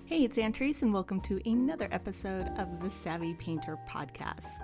Hey, it's Antrese, and welcome to another episode of the Savvy Painter podcast.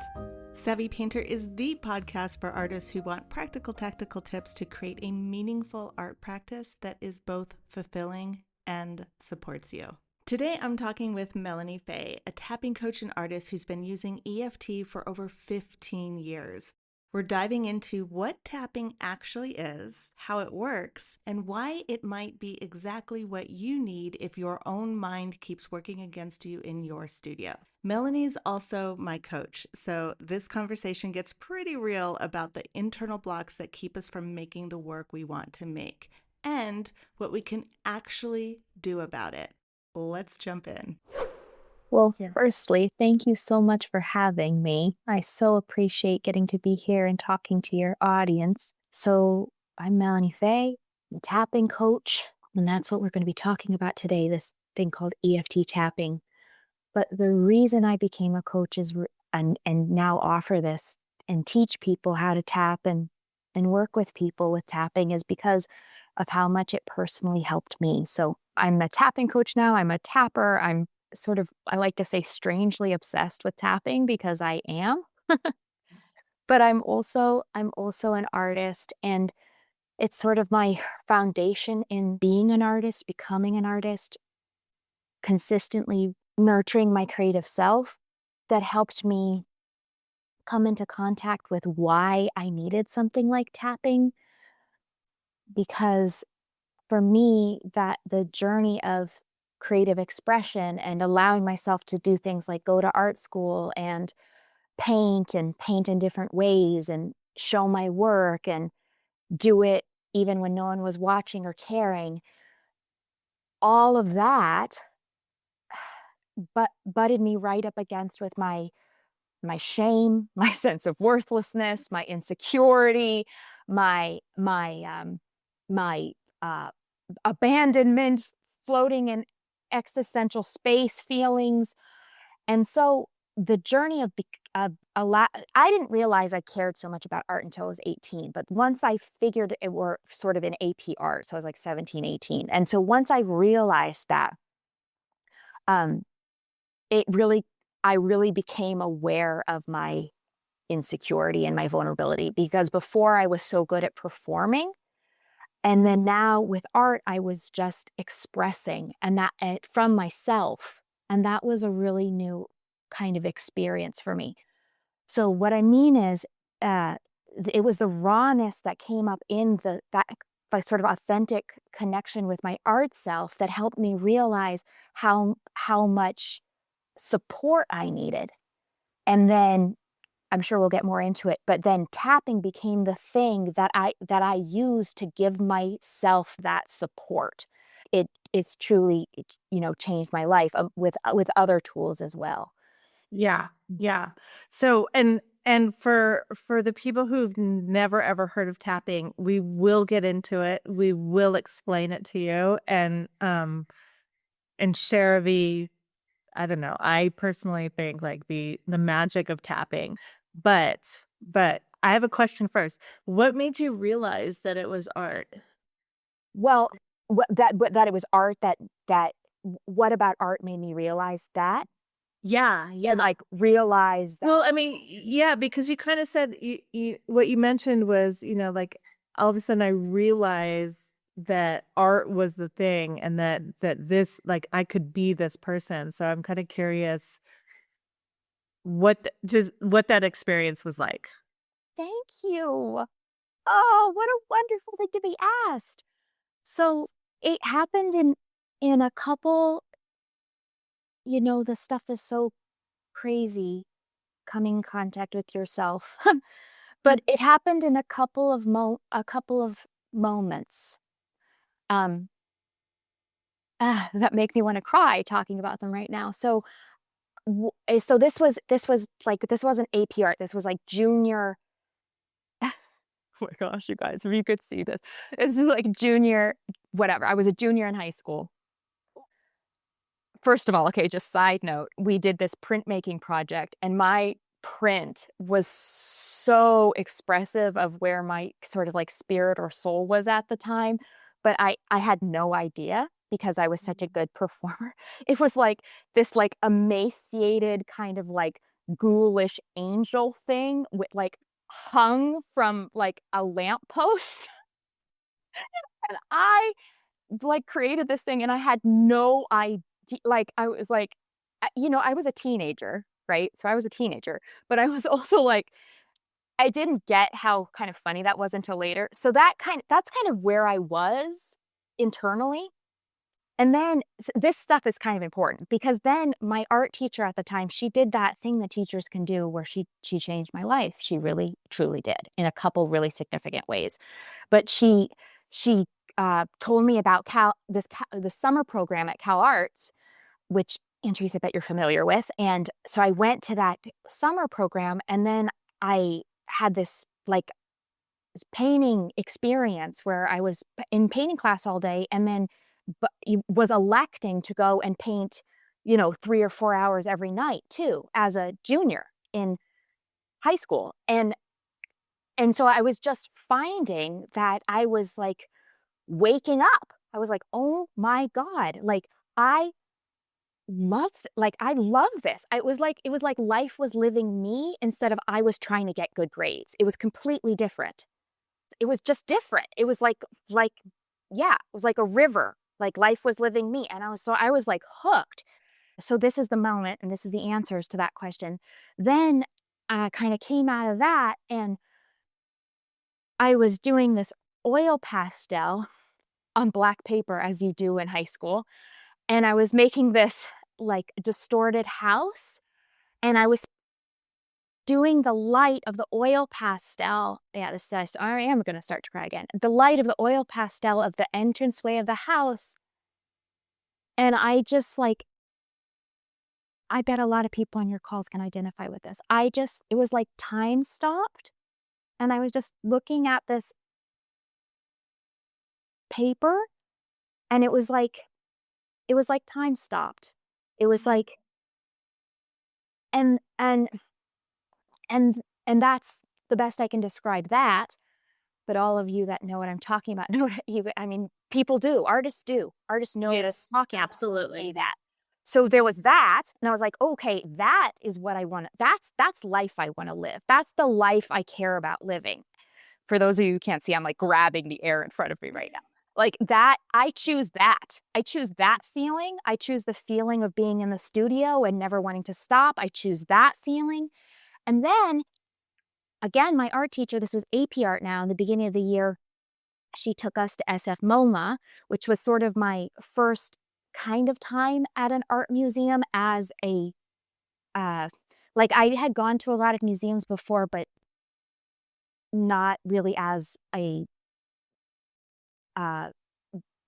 Savvy Painter is the podcast for artists who want practical, tactical tips to create a meaningful art practice that is both fulfilling and supports you. Today, I'm talking with Melanie Fay, a tapping coach and artist who's been using EFT for over 15 years. We're diving into what tapping actually is, how it works, and why it might be exactly what you need if your own mind keeps working against you in your studio. Melanie's also my coach, so this conversation gets pretty real about the internal blocks that keep us from making the work we want to make, and what we can actually do about it. Let's jump in. Well, firstly, thank you so much for having me. I so appreciate getting to be here and talking to your audience. So, I'm Melanie Fay, I'm a tapping coach, and that's what we're going to be talking about today, this thing called EFT tapping. But the reason I became a coach is and now offer this and teach people how to tap and work with people with tapping is because of how much it personally helped me. So, I'm a tapping coach now, I'm a tapper, I like to say strangely obsessed with tapping because I am, but I'm also an artist, and it's sort of my foundation in being an artist, becoming an artist, consistently nurturing my creative self that helped me come into contact with why I needed something like tapping. Because for me, that the journey of creative expression and allowing myself to do things like go to art school and paint in different ways and show my work and do it even when no one was watching or caring. All of that butted me right up against with my shame, my sense of worthlessness, my insecurity, my abandonment, floating in existential space feelings. And so the journey of a lot, I didn't realize I cared so much about art until I was 18. But once I figured it were sort of in AP art, so I was like 17, 18. And so once I realized that, um, it really, I really became aware of my insecurity and my vulnerability because before I was so good at performing. And then now with art, I was just expressing from myself. And that was a really new kind of experience for me. So what I mean is, uh, it was the rawness that came up in that like sort of authentic connection with my art self that helped me realize how much support I needed. And then I'm sure we'll get more into it, but then tapping became the thing that I used to give myself that support. It's truly, changed my life, with other tools as well. Yeah, yeah. So, and for the people who've never ever heard of tapping, we will get into it. We will explain it to you and share the I don't know. I personally think like the magic of tapping. But but I have a question first. What made you realize that it was art? Well, that it was art what about art made me realize that? Yeah, And, yeah. like, realize that. Well, I mean, yeah, because you kind of said what you mentioned was, like all of a sudden I realized that art was the thing and that this like I could be this person. So I'm kind of curious just what that experience was like. Thank you. Oh, what a wonderful thing to be asked. So, it happened in a couple. The stuff is so crazy coming in contact with yourself. But it happened in a couple of moments, um, that make me wanna cry talking about them right now. So this wasn't AP art, this was, like, junior. Oh my gosh, you guys, if you could see this. This is, like, junior whatever, I was a junior in high school. First of all, okay, just side note, we did this printmaking project, and my print was so expressive of where my sort of like spirit or soul was at the time, but I had no idea because I was such a good performer. It was like this like emaciated kind of like ghoulish angel thing with like hung from like a lamppost. And I like created this thing and I had no idea. Like I was like, I was a teenager, right? So I was a teenager, but I was also like, I didn't get how kind of funny that was until later. So that's kind of where I was internally. And then this stuff is kind of important because then my art teacher at the time, she did that thing that teachers can do where she changed my life. She really truly did in a couple really significant ways. But she told me about the summer program at Cal Arts, which Andres, I bet you're familiar with. And so I went to that summer program, and then I had this like painting experience where I was in painting class all day, and then was electing to go and paint, 3 or 4 hours every night too, as a junior in high school. And so I was just finding that I was like waking up. I was like, oh my God, like I I love this. It was like life was living me instead of I was trying to get good grades. It was completely different. It was just different. It was like yeah, it was like a river. Like life was living me. And I was like hooked. So this is the moment, and this is the answers to that question. Then I kind of came out of that, and I was doing this oil pastel on black paper as you do in high school. And I was making this like distorted house, and I was doing the light of the oil pastel. Yeah, I am going to start to cry again. The light of the oil pastel of the entranceway of the house. And I just like, I bet a lot of people on your calls can identify with this. It was like time stopped, and I was just looking at this paper, and it was like time stopped. It was like, and, and, and that's the best I can describe that. But all of you that know what I'm talking about know what I mean, people do, artists do. Artists know what I'm Yes, talking about. absolutely. Say that. So there was that, and I was like, okay, that is what I want. That's life I want to live. That's the life I care about living. For those of you who can't see, I'm like grabbing the air in front of me right now. Like that, I choose that. I choose that feeling. I choose the feeling of being in the studio and never wanting to stop. I choose that feeling. And then again, my art teacher, this was AP art now, in the beginning of the year, she took us to SF MoMA, which was sort of my first kind of time at an art museum as like I had gone to a lot of museums before, but not really as a uh,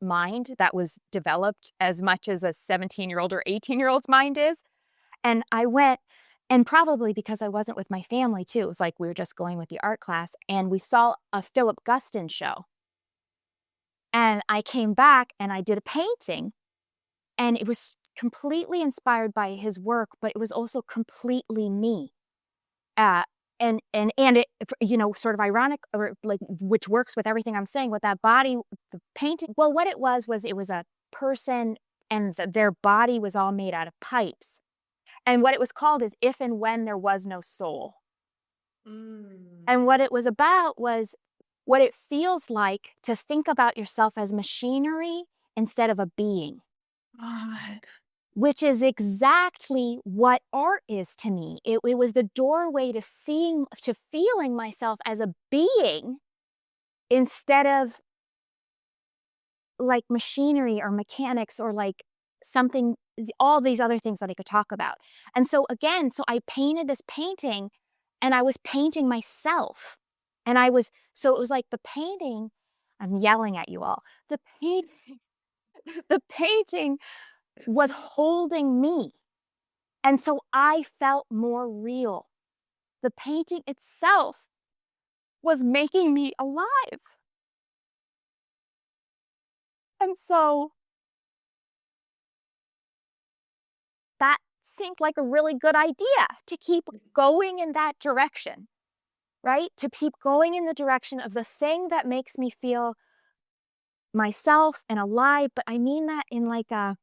mind that was developed as much as a 17-year-old or 18-year-old's mind is. And I went, and probably because I wasn't with my family too, it was like we were just going with the art class, and we saw a Philip Guston show. And I came back and I did a painting, and it was completely inspired by his work, but it was also completely me. Uh, and it, sort of ironic, or like, which works with everything I'm saying with that body, the painting. Well, what it was it was a person, and their body was all made out of pipes. And what it was called is If and When There Was No Soul. And what it was about was what it feels like to think about yourself as machinery instead of a being, God. which is exactly what art is to me. It was the doorway to feeling myself as a being instead of like machinery or mechanics or like something, all these other things that I could talk about. And so again, so I painted this painting, and I was painting myself. And so it was like the painting, I'm yelling at you all. The painting was holding me. And so I felt more real. The painting itself was making me alive. And so that seemed like a really good idea to keep going in that direction, right? To keep going in the direction of the thing that makes me feel myself and alive, but I mean that in like an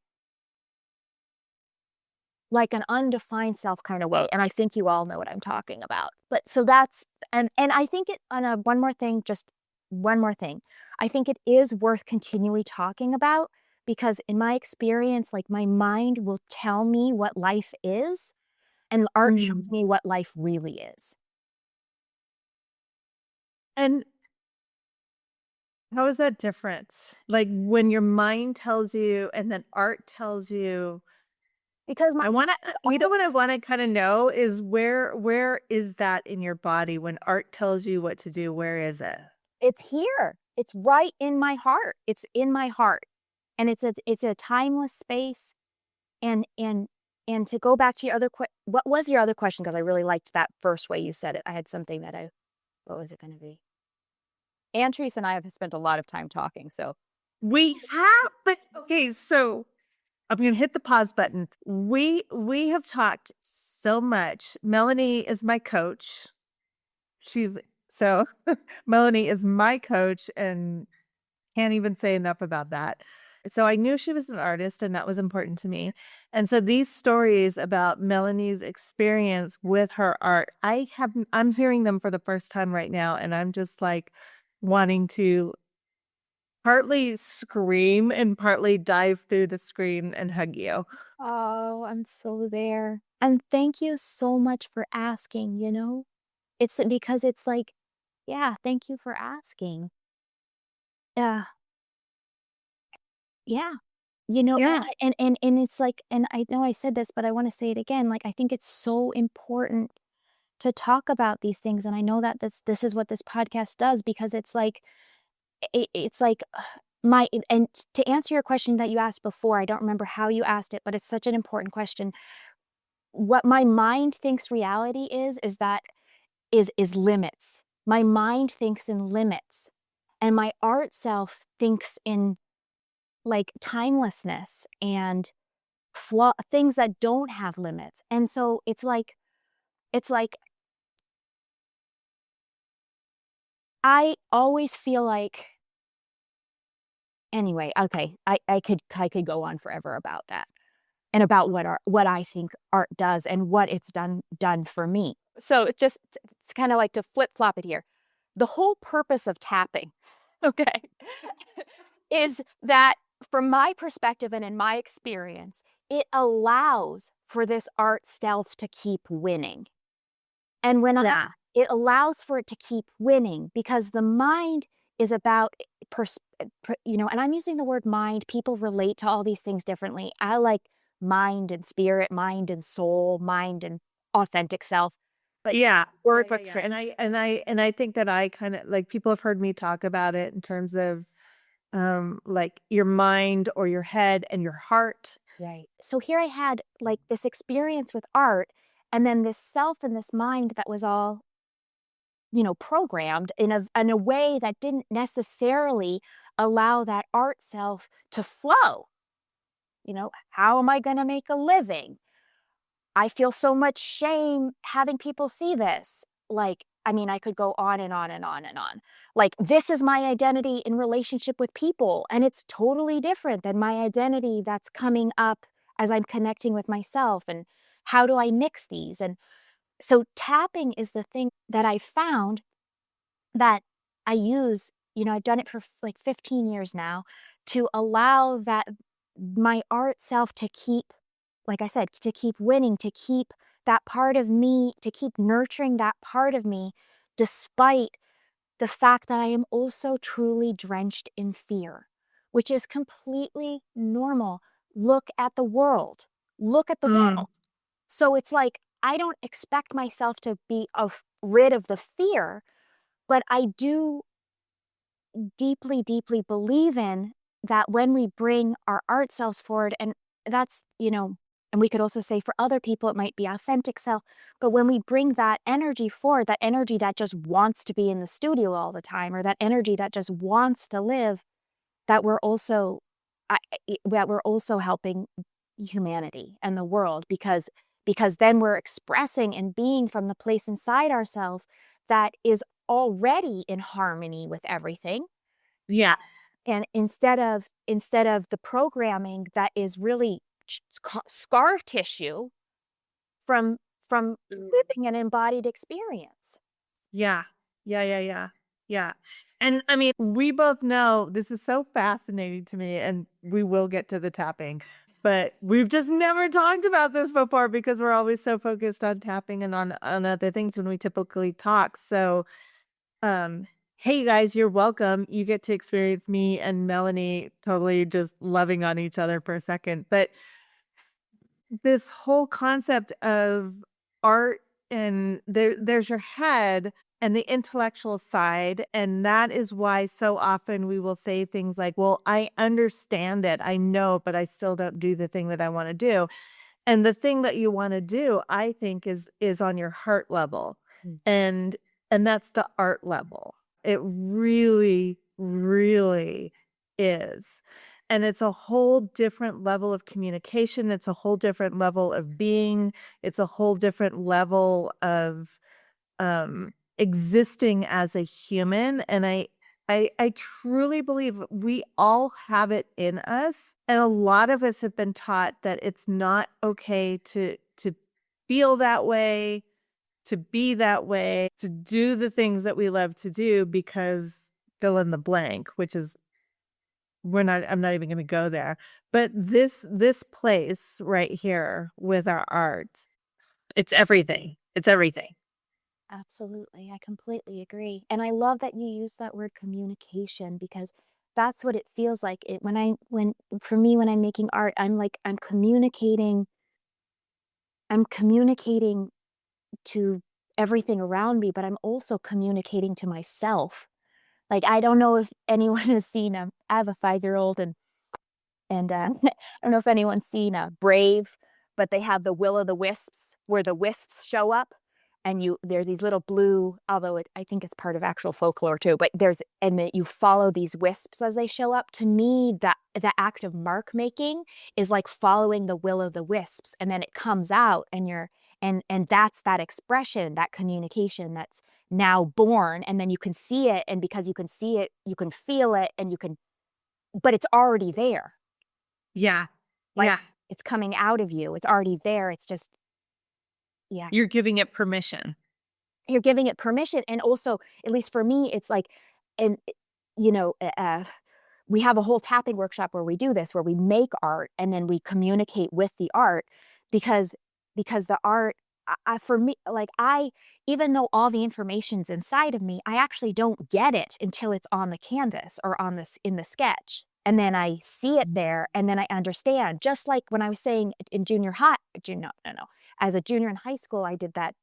undefined self kind of way. And I think you all know what I'm talking about. But so that's, and I think it, on a one more thing, just one more thing. I think it is worth continually talking about because in my experience, like my mind will tell me what life is and art shows me what life really is. And how is that different? Like when your mind tells you and then art tells you, Because my I want to, you know what I want to kind of know is where is that in your body when art tells you what to do? Where is it? It's here. It's right in my heart. It's in my heart. And it's a timeless space. And to go back to your other what was your other question? Because I really liked that first way you said it. I had something that what was it going to be? Antrice and I have spent a lot of time talking, so We have, but okay, so I'm gonna hit the pause button. We have talked so much. Melanie is my coach. She's so Melanie is my coach and can't even say enough about that. So I knew she was an artist and that was important to me. And so these stories about Melanie's experience with her art, I'm hearing them for the first time right now and I'm just like wanting to partly scream and partly dive through the screen and hug you. oh, I'm so there. And thank you so much for asking, you know? It's because it's like, yeah, thank you for asking. Yeah. Yeah. You know, Yeah. and it's like, and I know I said this, but I want to say it again. Like, I think it's so important to talk about these things. And I know that this is what this podcast does because it's like, it's like to answer your question that you asked before, I don't remember how you asked it, but it's such an important question. What my mind thinks reality is that is limits. My mind thinks in limits, and my art self thinks in like timelessness and things that don't have limits. And so it's like I always feel like anyway, okay, I could go on forever about that and about what I think art does and what it's done for me. So it's kind of like to flip-flop it here. The whole purpose of tapping, okay, is that from my perspective and in my experience, it allows for this art self to keep winning. And Yeah. it allows for it to keep winning because the mind is about, and I'm using the word mind. People relate to all these things differently. I like mind and spirit, mind and soul, mind and authentic self. But Yeah. word Yeah, for yeah, yeah. And I think that I kind of like people have heard me talk about it in terms of like your mind or your head and your heart. right. So here I had like this experience with art, and then this self and this mind that was all programmed in a way that didn't necessarily allow that art self to flow. How am I going to make a living? I feel so much shame having people see this. Like, I mean, I could go on and on and on and on. Like, this is my identity in relationship with people, and it's totally different than my identity that's coming up as I'm connecting with myself. And how do I mix these? And so, tapping is the thing that I found that I use. I've done it for like 15 years now to allow that my art self to keep, like I said, to keep winning, to keep that part of me, to keep nurturing that part of me, despite the fact that I am also truly drenched in fear, which is completely normal. Look at the world. Look at the Mm. world. So it's like, I don't expect myself to be rid of the fear, but I do deeply, deeply believe in that when we bring our art selves forward, and that's, and we could also say for other people, it might be authentic self, but when we bring that energy forward, that energy that just wants to be in the studio all the time, or that energy that just wants to live, that we're also, that we're also helping humanity and the world because then we're expressing and being from the place inside ourselves that is already in harmony with everything. Yeah. And instead of the programming that is really scar tissue from living an embodied experience. Yeah. Yeah. And I mean, we both know this is so fascinating to me, and we will get to the tapping, but we've just never talked about this before because we're always so focused on tapping and on other things when we typically talk. So, hey you guys, you're welcome. You get to experience me and Melanie totally just loving on each other for a second. But this whole concept of art, and there's your head and the intellectual side, and that is why so often we will say things like, well, I understand it, I know, but I still don't do the thing that I want to do. And the thing that you want to do, I think, is on your heart level. Mm. And that's the art level. It really, really is. And it's a whole different level of communication. It's a whole different level of being. It's a whole different level of existing as a human. And I truly believe we all have it in us. And a lot of us have been taught that it's not okay to feel that way, to be that way, to do the things that we love to do because fill in the blank, which is I'm not even going to go there. But this place right here with our art, it's everything. It's everything. Absolutely. I completely agree. And I love that you use that word communication because that's what it feels like. It when for me when I'm making art, I'm communicating to everything around me, but I'm also communicating to myself. Like I don't know if anyone has seen I have a 5-year-old and I don't know if anyone's seen Brave, but they have the will o' the wisps where the wisps show up, and there's these little blue, although I think it's part of actual folklore too. But you follow these wisps as they show up. To me, that the act of mark making is like following the will of the wisps, and then it comes out, and that's that expression, that communication that's now born, and then you can see it, and because you can see it, you can feel it, but it's already there. Yeah. Like, Yeah. it's coming out of you, it's already there, it's just yeah. You're giving it permission. You're giving it permission, and also, at least for me, it's like and, you know, we have a whole tapping workshop where we do this, where we make art, and then we communicate with the art because the art for me, like, even though all the information's inside of me, I actually don't get it until it's on the canvas or in the sketch, and then I see it there, and then I understand. Just like when I was saying in junior high no. As a junior in high school, I did that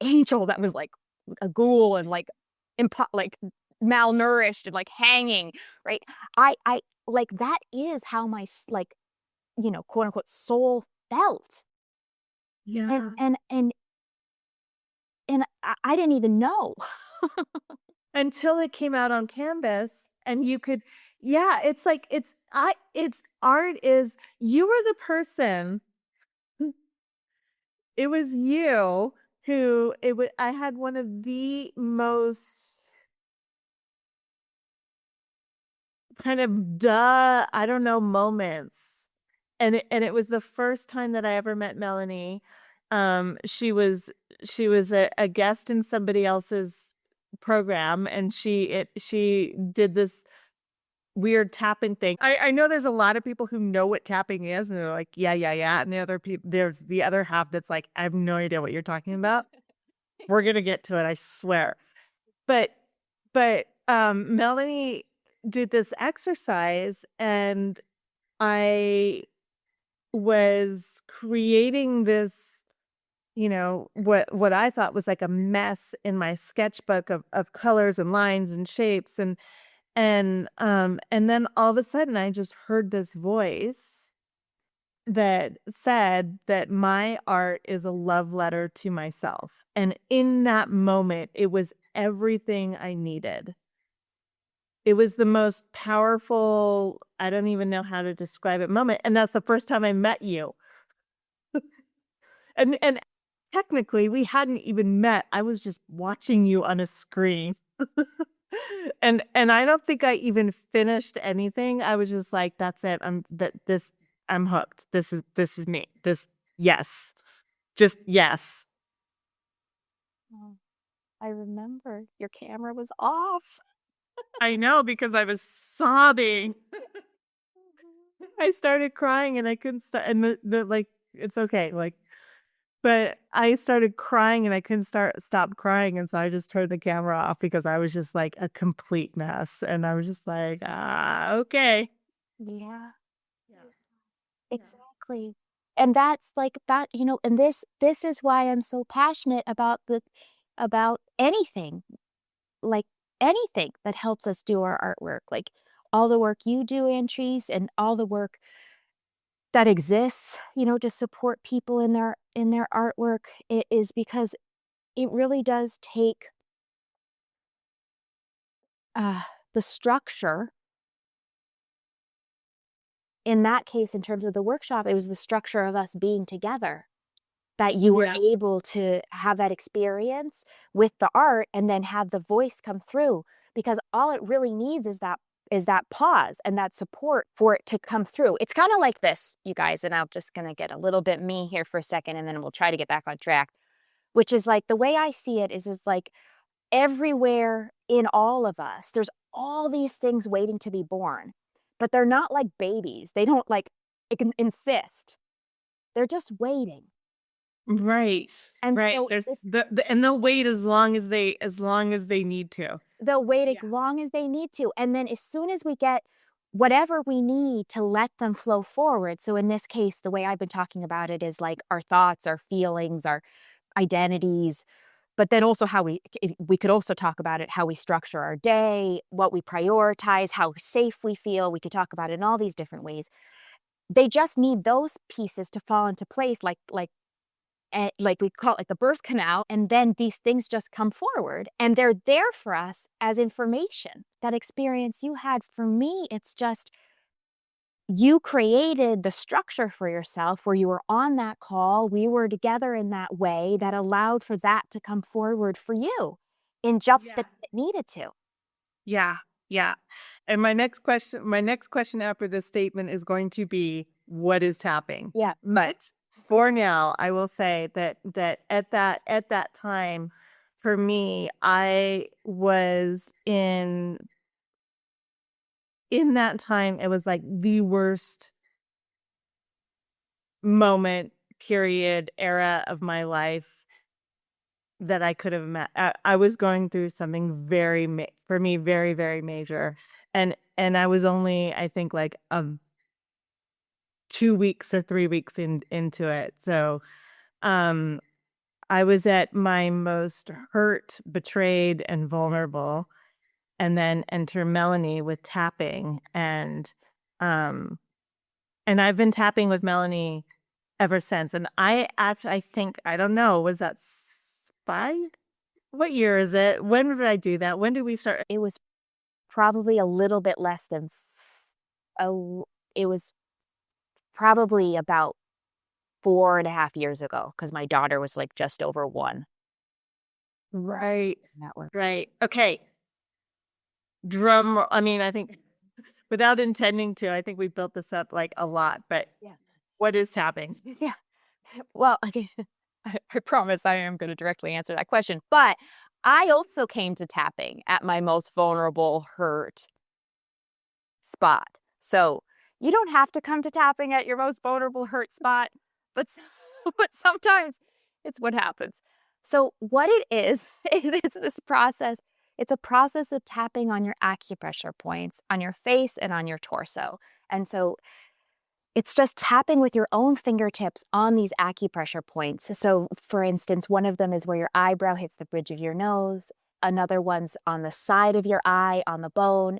angel that was like a ghoul and like malnourished and like hanging, right? I like that is how my quote unquote soul felt. And Yeah. I didn't even know. Until it came out on canvas and you could, yeah, it's like it's art is you were the person. It was you who it was. I had one of the most kind of I don't know, moments. And it was the first time that I ever met Melanie. She was a guest in somebody else's program, and she did this weird tapping thing. I know there's a lot of people who know what tapping is, and they're like, yeah, yeah, yeah. And the other people, there's the other half that's like, I have no idea what you're talking about. We're gonna get to it, I swear. But Melanie did this exercise, and I was creating this, what I thought was like a mess in my sketchbook of colors and lines and shapes, and then all of a sudden I just heard this voice that said that my art is a love letter to myself. And in that moment, it was everything I needed. It was the most powerful, I don't even know how to describe it, moment. And that's the first time I met you. And technically we hadn't even met. I was just watching you on a screen. And I don't think I even finished anything. I was just like, that's it. I'm hooked. This is me. Yes. Just yes. Oh, I remember your camera was off. I know, because I was sobbing. I started crying and I couldn't stop, and the like, it's okay, like, but I started crying and I couldn't stop crying, and so I just turned the camera off because I was just like a complete mess, and I was just like, okay. Yeah, Yeah. exactly. And that's like that, and this is why I'm so passionate about anything, like anything that helps us do our artwork. Like all the work you do, Antrice, and all the work that exists, to support people in their artwork. It is because it really does take uh, the structure. In that case, in terms of the workshop, it was the structure of us being together that you were Yeah. able to have that experience with the art and then have the voice come through, because all it really needs is that pause and that support for it to come through. It's kind of like this, you guys, and I'm just going to get a little bit me here for a second and then we'll try to get back on track, which is like the way I see it is like everywhere in all of us, there's all these things waiting to be born, but they're not like babies. They don't like insist. They're just waiting. Right. And Right. so There's if and they'll wait as long as they need to. they'll wait as Yeah. long as they need to. And then as soon as we get whatever we need to let them flow forward. So in this case, the way I've been talking about it is like our thoughts, our feelings, our identities, but then also how we could also talk about it, how we structure our day, what we prioritize, how safe we feel. We could talk about it in all these different ways. They just need those pieces to fall into place, like we call it like the birth canal, and then these things just come forward and they're there for us as information. That experience you had, for me, it's just you created the structure for yourself where you were on that call, we were together in that way that allowed for that to come forward for you in just the Yeah. it needed to. Yeah. Yeah. And my next question after this statement is going to be, what is tapping? Yeah. But for now, I will say that at that time, for me, I was in that time, it was like the worst moment, period, era of my life that I could have met. I was going through something for me, very, very major. And I was only, I think, like 2 weeks or 3 weeks into it. So um I was at my most hurt, betrayed, and vulnerable. And then enter Melanie with tapping. Um and I've been tapping with Melanie ever since. And I think, I don't know, was that 5? What year is it? When did I do that? When did we start? It was probably a little bit less than it was probably about 4.5 years ago, because my daughter was like just over 1. Right. That worked. Right. Okay. I mean, I think without intending to, I think we built this up like a lot, but Yeah. what is tapping? Yeah. Well, okay, I promise I am going to directly answer that question. But I also came to tapping at my most vulnerable, hurt spot. So you don't have to come to tapping at your most vulnerable, hurt spot, but but sometimes it's what happens. So what it is it's this process. It's a process of tapping on your acupressure points on your face and on your torso. And so it's just tapping with your own fingertips on these acupressure points. So, for instance, one of them is where your eyebrow hits the bridge of your nose. Another one's on the side of your eye, on the bone.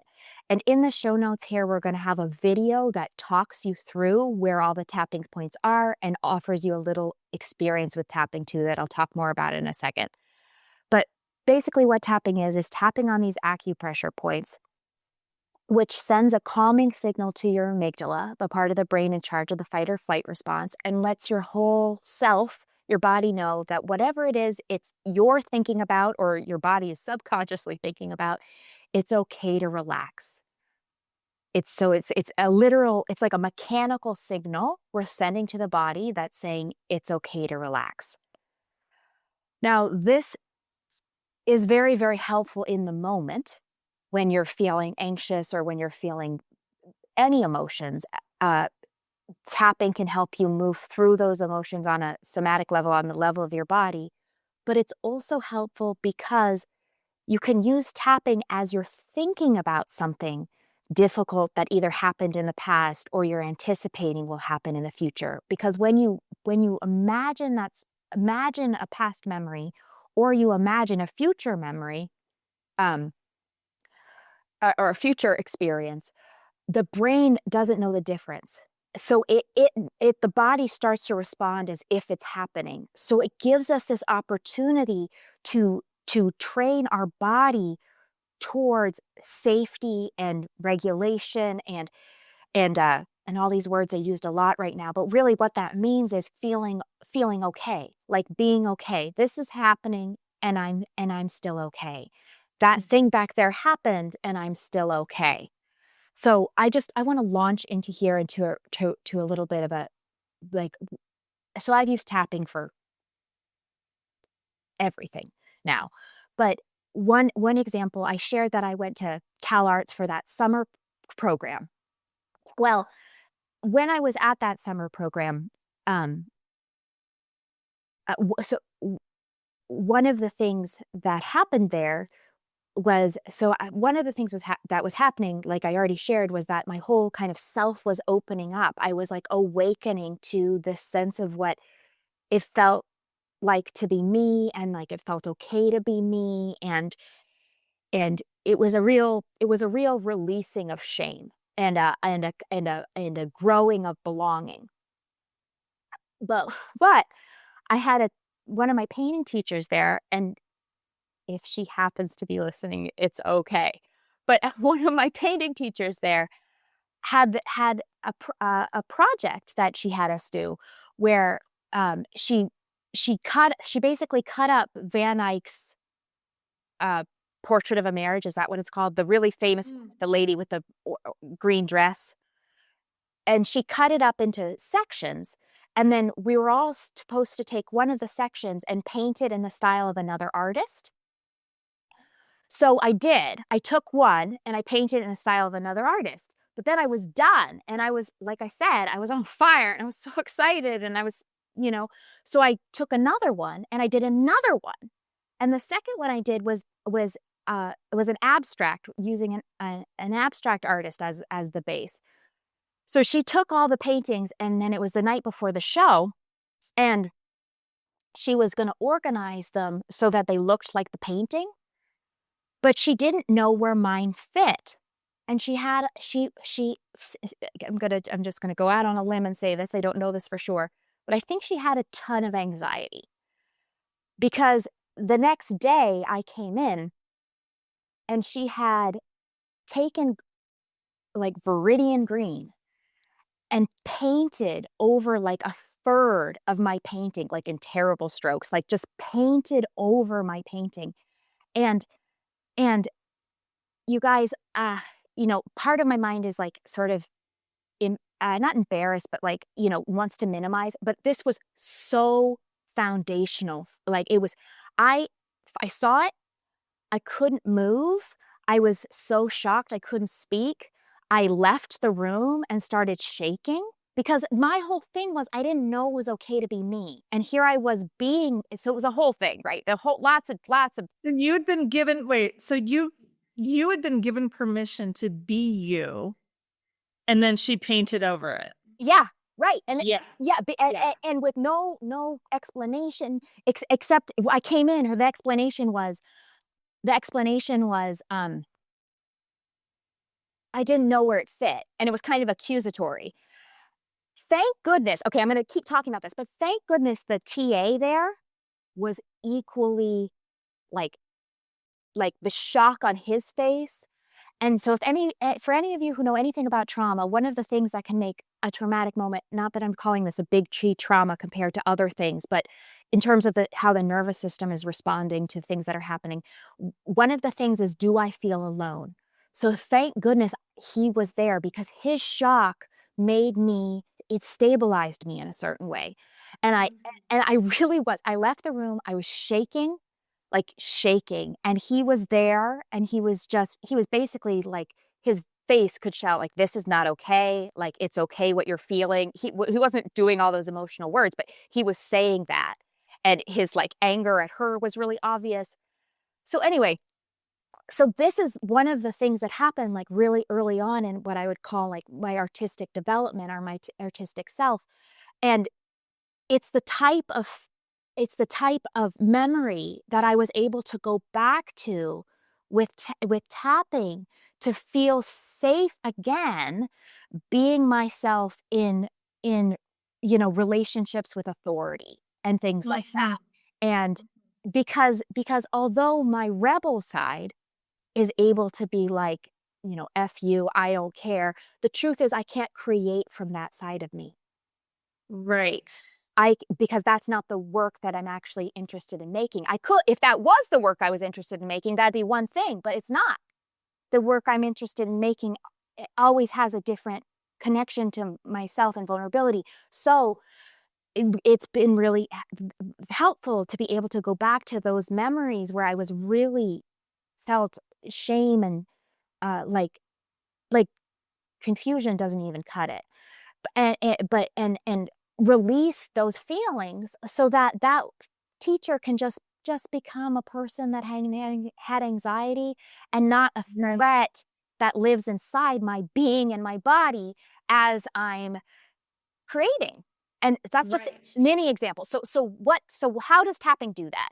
And in the show notes here, we're going to have a video that talks you through where all the tapping points are and offers you a little experience with tapping too that I'll talk more about in a second. But basically, what tapping is tapping on these acupressure points, which sends a calming signal to your amygdala, the part of the brain in charge of the fight or flight response, and lets your whole self, your body, know that whatever it is it's you're thinking about or your body is subconsciously thinking about it's okay to relax. It's a literal, it's like a mechanical signal we're sending to the body that's saying it's okay to relax. Now, this is very, very helpful in the moment when you're feeling anxious or when you're feeling any emotions. Uh, Tapping can help you move through those emotions on a somatic level, on the level of your body. But it's also helpful because you can use tapping as you're thinking about something difficult that either happened in the past or you're anticipating will happen in the future. Because when you imagine imagine a past memory or you imagine a future memory, um, or a future experience, the brain doesn't know the difference. So the body starts to respond as if it's happening. So it gives us this opportunity to train our body towards safety and regulation and all these words I used a lot right now. But really what that means is feeling okay, like being okay. This is happening and I'm still okay. That thing back there happened and I'm still okay. So I want to launch into here into a little bit of a, like, so I've used tapping for everything now. But one example, I shared that I went to Cal Arts for that summer program. Well, when I was at that summer program, um, one of the things that happened there was, one of the things that was happening, like I already shared, was that my whole kind of self was opening up. I was like awakening to this sense of what it felt like to be me, and like it felt okay to be me, and it was a real releasing of shame and a growing of belonging. But I had one of my painting teachers there, and if she happens to be listening, it's okay. But one of my painting teachers there had a project that she had us do where she basically cut up Van Eyck's uh, Portrait of a Marriage. Is that what it's called? The really famous, the lady with the green dress. And she cut it up into sections. And then we were all supposed to take one of the sections and paint it in the style of another artist. So I did. I took one and I painted in the style of another artist. But then I was done. And I was, like I said, I was on fire and I was so excited. And I was, so I took another one and I did another one. And the second one I did was an abstract, using an abstract artist as the base. So she took all the paintings, and then it was the night before the show, and she was going to organize them so that they looked like the painting, but she didn't know where mine fit. And I'm just going to go out on a limb and say this. I don't know this for sure, but I think she had a ton of anxiety, because the next day I came in and she had taken like Viridian green and painted over like a third of my painting, like in terrible strokes, like just painted over my painting. And and you guys, part of my mind is like sort of not embarrassed, but like, wants to minimize. But this was so foundational. Like it was, I saw it, I couldn't move. I was so shocked I couldn't speak. I left the room and started shaking, because my whole thing was I didn't know it was okay to be me. And here I was being, so it was a whole thing, right? The whole lots of And you had been given, so you had been given permission to be you, and then she painted over it. yeah, right. And Yeah. and with no explanation except I came in, the explanation was I didn't know where it fit, and it was kind of accusatory. Thank goodness. Okay, I'm going to keep talking about this, but thank goodness the TA there was equally like the shock on his face. And so for any of you who know anything about trauma, one of the things that can make a traumatic moment, not that I'm calling this a big tree trauma compared to other things, but in terms of how the nervous system is responding to things that are happening. One of the things is, do I feel alone? So thank goodness he was there, because his shock made me, it stabilized me in a certain way. And I really was, I left the room, I was shaking, like shaking, and he was there, and he was basically like, his face could shout like, this is not okay, like, it's okay what you're feeling. He wasn't doing all those emotional words, but he was saying that, and his like anger at her was really obvious. So anyway, so this is one of the things that happened like really early on in what I would call like my artistic development, or my artistic self. And it's the type of memory that I was able to go back to with tapping, to feel safe again, being myself in relationships with authority and things like that. And because although my rebel side is able to be like, F you, I don't care, the truth is I can't create from that side of me. Right. Because that's not the work that I'm actually interested in making. I could, if that was the work I was interested in making, that'd be one thing, but it's not. The work I'm interested in making always has a different connection to myself and vulnerability. So it's been really helpful to be able to go back to those memories where I was really felt shame and like confusion doesn't even cut it. And release those feelings, so that that teacher can just become a person that had anxiety, and not a threat that lives inside my being and my body as I'm creating. And that's just many examples. So how does tapping do that?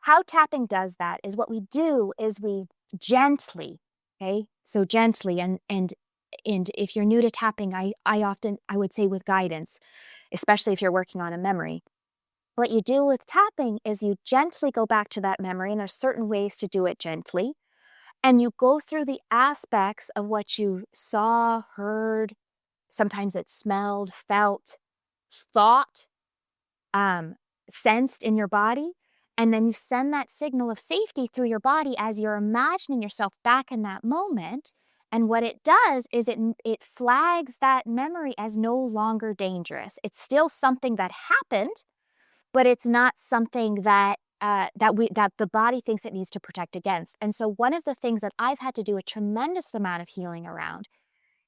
How tapping does that is, what we do is we gently, okay? So gently, and if you're new to tapping, I would say with guidance, especially if you're working on a memory, what you do with tapping is you gently go back to that memory, and there's certain ways to do it gently. And you go through the aspects of what you saw, heard, sometimes it smelled, felt, thought, sensed in your body. And then you send that signal of safety through your body as you're imagining yourself back in that moment. And what it does is it flags that memory as no longer dangerous. It's still something that happened, but it's not something that that the body thinks it needs to protect against. And so one of the things that I've had to do a tremendous amount of healing around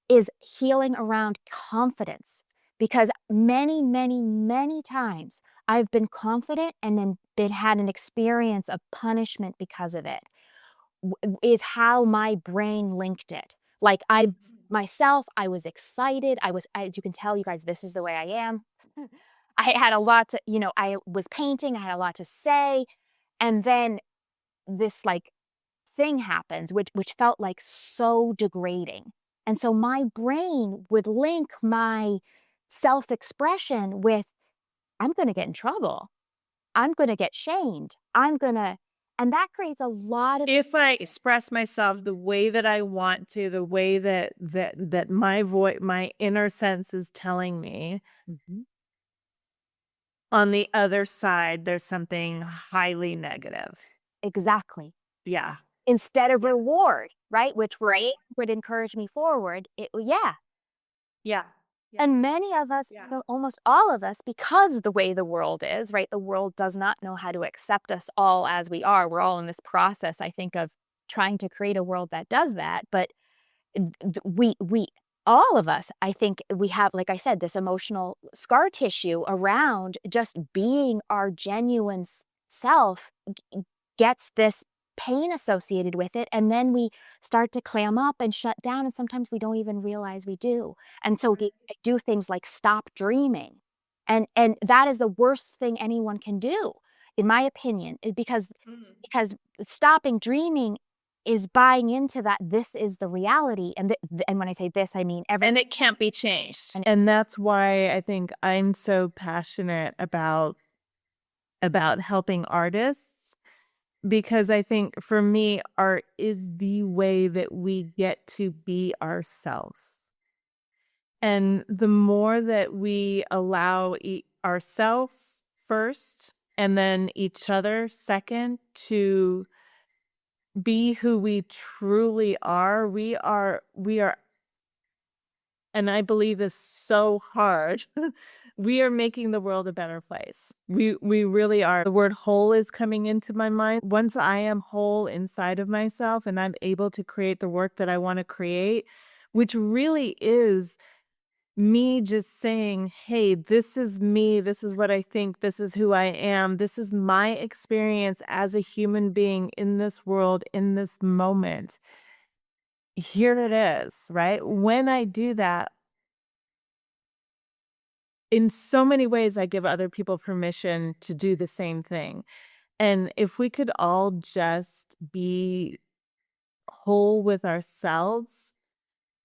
is healing around confidence, because many, many, many times I've been confident and then had an experience of punishment because of it, is how my brain linked it. Like myself, I was excited. As you can tell, you guys, this is the way I am. I had a lot to, I was painting, I had a lot to say. And then this like thing happens, which felt like so degrading. And so my brain would link my self-expression with, I'm going to get in trouble. I'm going to get shamed. And that creates a lot of. If I express myself the way that I want to, the way that my voice, my inner sense is telling me, on the other side, there's something highly negative. Exactly. Yeah. Instead of reward, right? Which would encourage me forward. Yeah. And many of us, almost all of us, because the way the world is, right? The world does not know how to accept us all as we are. We're all in this process, I think, of trying to create a world that does that. But we all of us, I think we have, like I said, this emotional scar tissue around just being our genuine self gets this pain associated with it, and then we start to clam up and shut down, and sometimes we don't even realize we do. And so we do things like stop dreaming, and that is the worst thing anyone can do, in my opinion, because stopping dreaming is buying into that this is the reality. And when I say this, I mean and it can't be changed. And that's why I think I'm so passionate about helping artists, because I think for me, art is the way that we get to be ourselves. And the more that we allow ourselves first, and then each other second, to be who we truly are. We are, and I believe this so hard. We are making the world a better place. We really are. The word whole is coming into my mind. Once I am whole inside of myself and I'm able to create the work that I want to create, which really is me just saying, hey, this is me. This is what I think. This is who I am. This is my experience as a human being in this world, in this moment. Here it is, right? When I do that, in so many ways, I give other people permission to do the same thing. And if we could all just be whole with ourselves,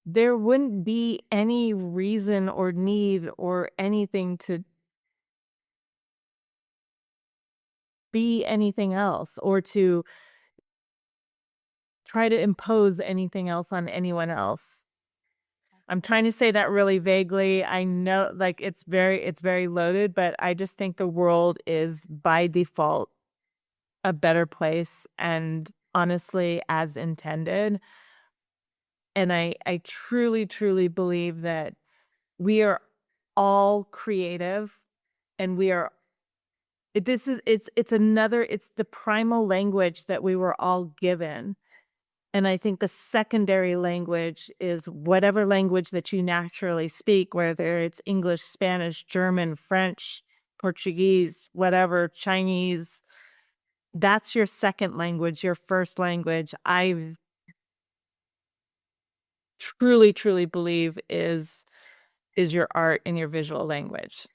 there wouldn't be any reason or need or anything to be anything else or to try to impose anything else on anyone else. I'm trying to say that really vaguely. I know like it's very loaded, but I just think the world is by default a better place and honestly as intended. And I truly, truly believe that we are all creative and we are this is it's another it's the primal language that we were all given. And I think the secondary language is whatever language that you naturally speak, whether it's English, Spanish, German, French, Portuguese, whatever, Chinese. That's your second language, your first language. I truly, truly believe is your art and your visual language.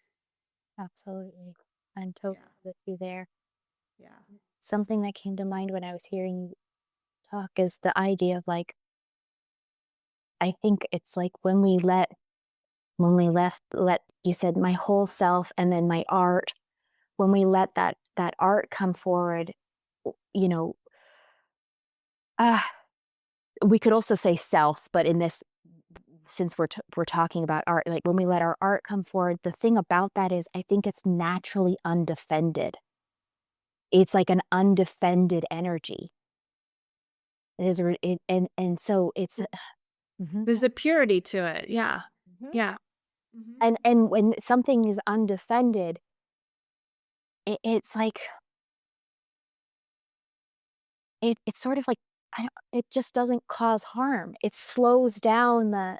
Absolutely. I'm totally Yeah. with you there. Yeah. Something that came to mind when I was hearing you talk is the idea of like, I think it's like when we let you said my whole self and then my art, when we let that art come forward, you know, uh, we could also say self, but in this, since we're talking about art, like when we let our art come forward, the thing about that is I think it's naturally undefended. It's like an undefended energy. It is, and so it's, mhm. There's a purity to it. Yeah. Mhm. Yeah. Mhm. And when something is undefended, it's like it's sort of like it just doesn't cause harm. It slows down the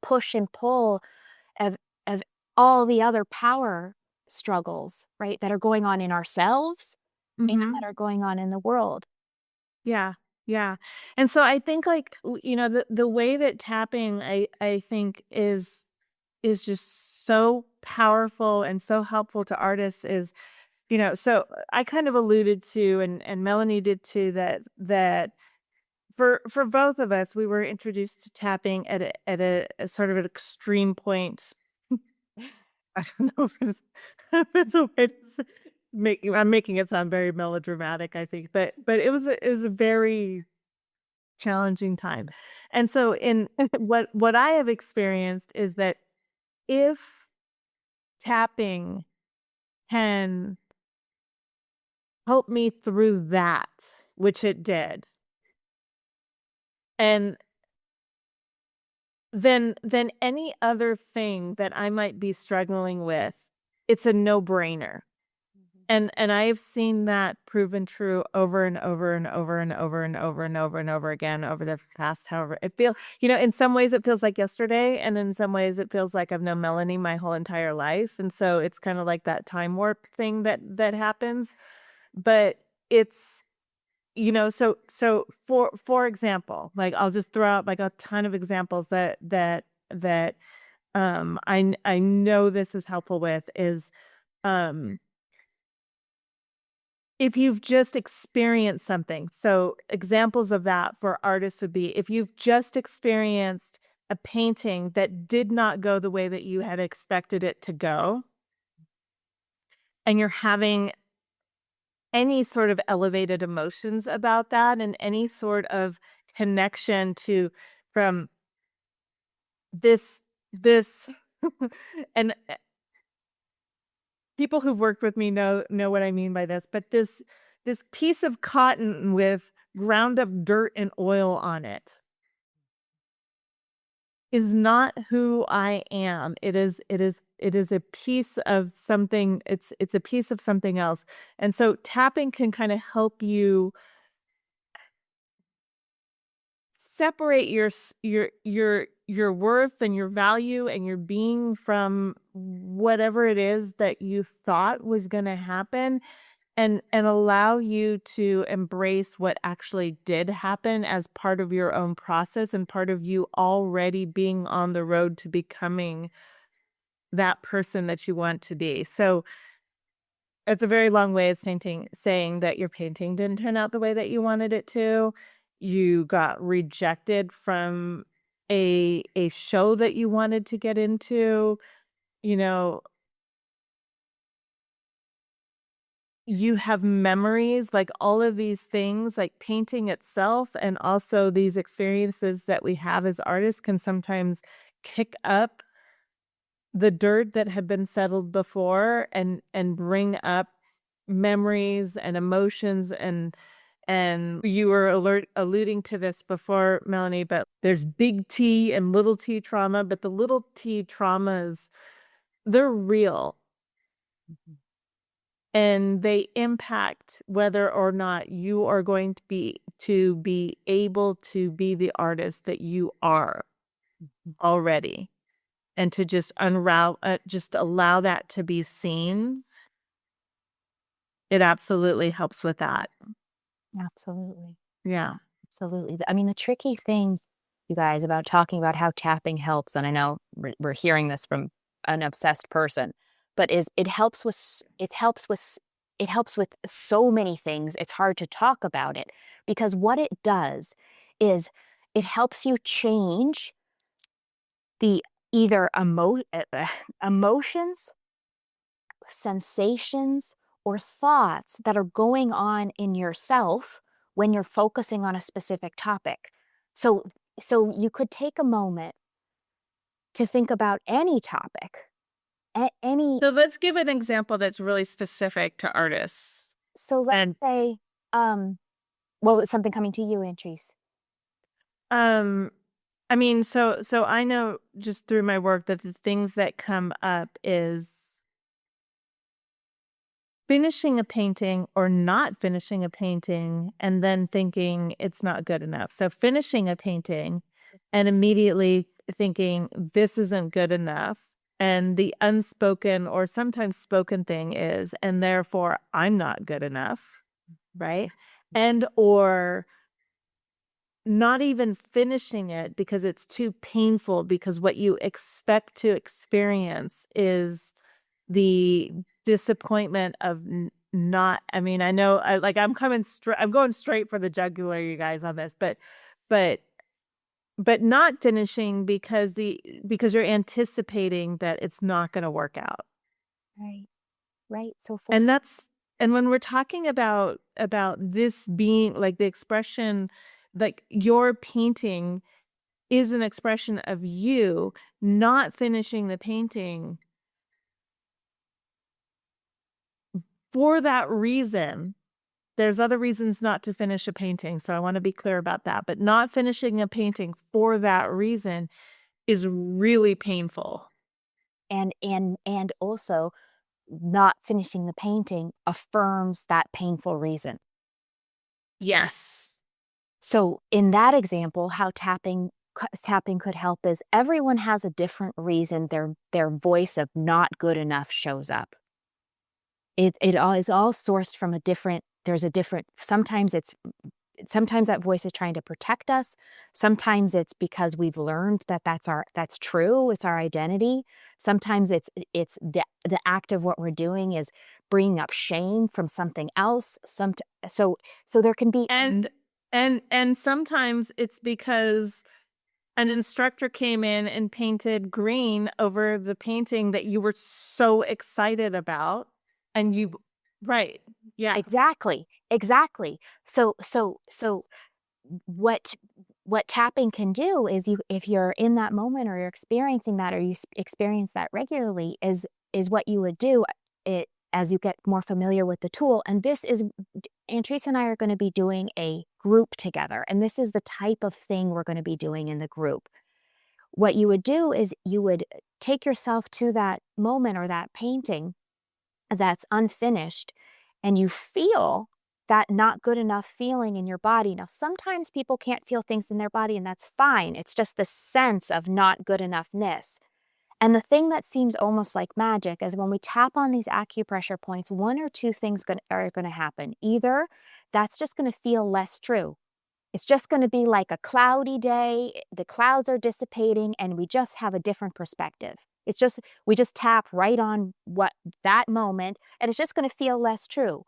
push and pull of of all the other power struggles, right, that are going on in ourselves and Mhm. that are going on in the world. Yeah. Yeah. And so I think like the way that tapping I think is just so powerful and so helpful to artists is, so I kind of alluded to and Melanie did too that for both of us we were introduced to tapping at a sort of an extreme point. I don't know if it's a way to I'm making it sound very melodramatic, I think, but it was a very challenging time. And so in what I have experienced is that if tapping can help me through that, which it did, and then any other thing that I might be struggling with, it's a no-brainer. And I have seen that proven true over and over and over and over and over and over and over again over the past however it feels, in some ways it feels like yesterday, and in some ways it feels like I've known Melanie my whole entire life. And so it's kind of like that time warp thing that happens. But it's, so for example, like I'll just throw out like a ton of examples that I know this is helpful with is um if you've just experienced something. So examples of that for artists would be if you've just experienced a painting that did not go the way that you had expected it to go, and you're having any sort of elevated emotions about that and any sort of connection to from this and people who've worked with me know what I mean by this, but this piece of cotton with ground up dirt and oil on it is not who I am. It is a piece of something. It's a piece of something else. And so tapping can kind of help you separate your worth and your value and your being from whatever it is that you thought was going to happen, and allow you to embrace what actually did happen as part of your own process and part of you already being on the road to becoming that person that you want to be. So it's a very long way of saying that your painting didn't turn out the way that you wanted it to. You got rejected from a show that you wanted to get into. You know, you have memories, like all of these things, like painting itself, and also these experiences that we have as artists can sometimes kick up the dirt that had been settled before, and bring up memories and emotions, and you were alluding to this before, Melanie, but there's big T and little T trauma, but the little T traumas, they're real. And they impact whether or not you are going to be able to be the artist that you are already, and to just just allow that to be seen. It absolutely helps with that. Absolutely. Yeah. Absolutely. I mean, the tricky thing, you guys, about talking about how tapping helps, and I know we're hearing this from an obsessed person, but it helps with so many things. It's hard to talk about it because what it does is it helps you change the either emotions, sensations, or thoughts that are going on in yourself when you're focusing on a specific topic. So you could take a moment to think about any topic, any. So let's give an example that's really specific to artists. So let's And say, well, it's something coming to you, Antrice. I mean, so I know just through my work that the things that come up is finishing a painting or not finishing a painting and then thinking it's not good enough. So finishing a painting and immediately thinking this isn't good enough. And the unspoken or sometimes spoken thing is, and therefore I'm not good enough, right? And or not even finishing it because it's too painful, because what you expect to experience is the disappointment of not. I mean, I know I'm going straight for the jugular, you guys, on this, but not finishing because you're anticipating that it's not going to work out. Right. Right. So And when we're talking about this being like the expression, like your painting is an expression of you not finishing the painting for that reason. There's other reasons not to finish a painting, so I want to be clear about that. But not finishing a painting for that reason is really painful. and also not finishing the painting affirms that painful reason. Yes. So in that example, how tapping could help is everyone has a different reason their voice of not good enough shows up. It all is all sourced from a different. There's a different. Sometimes that voice is trying to protect us. Sometimes it's because we've learned that that's true. It's our identity. Sometimes it's the act of what we're doing is bringing up shame from something else. So there can be. And sometimes it's because an instructor came in and painted green over the painting that you were so excited about, and right. Yeah. Exactly. So what tapping can do is, if you're in that moment or you're experiencing that or you experience that regularly, is what you would do. as you get more familiar with the tool. And this is, Antrese and I are going to be doing a group together. And this is the type of thing we're going to be doing in the group. What you would do is you would take yourself to that moment or that painting that's unfinished, and you feel that not good enough feeling in your body. Now, sometimes people can't feel things in their body, and that's fine. It's just the sense of not good enoughness. And the thing that seems almost like magic is when we tap on these acupressure points, one or two things are going to happen. Either that's just going to feel less true. It's just going to be like a cloudy day. The clouds are dissipating and we just have a different perspective. It's just, we just tap right on what that moment, and it's just going to feel less true.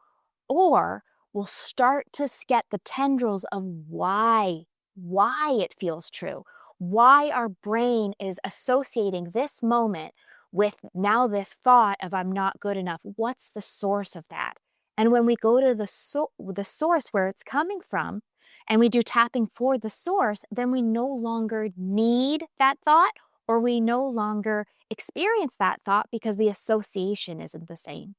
Or we'll start to get the tendrils of why it feels true, why our brain is associating this moment with now this thought of I'm not good enough. What's the source of that? And when we go to the source where it's coming from, and we do tapping for the source, then we no longer need that thought, or we no longer experience that thought because the association isn't the same.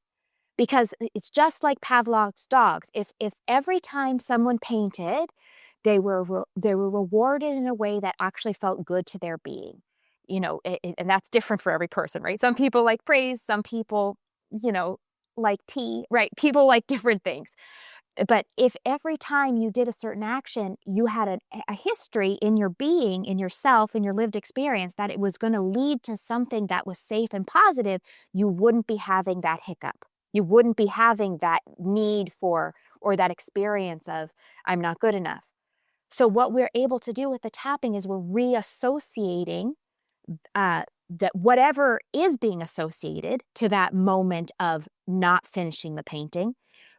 Because it's just like Pavlov's dogs. If every time someone painted, they were rewarded in a way that actually felt good to their being, and that's different for every person, right? Some people like praise, some people, like tea, right? People like different things. But if every time you did a certain action, you had a history in your being, in yourself, in your lived experience, that it was going to lead to something that was safe and positive, you wouldn't be having that hiccup. You wouldn't be having that need for, or that experience of, I'm not good enough. So what we're able to do with the tapping is we're reassociating that whatever is being associated to that moment of not finishing the painting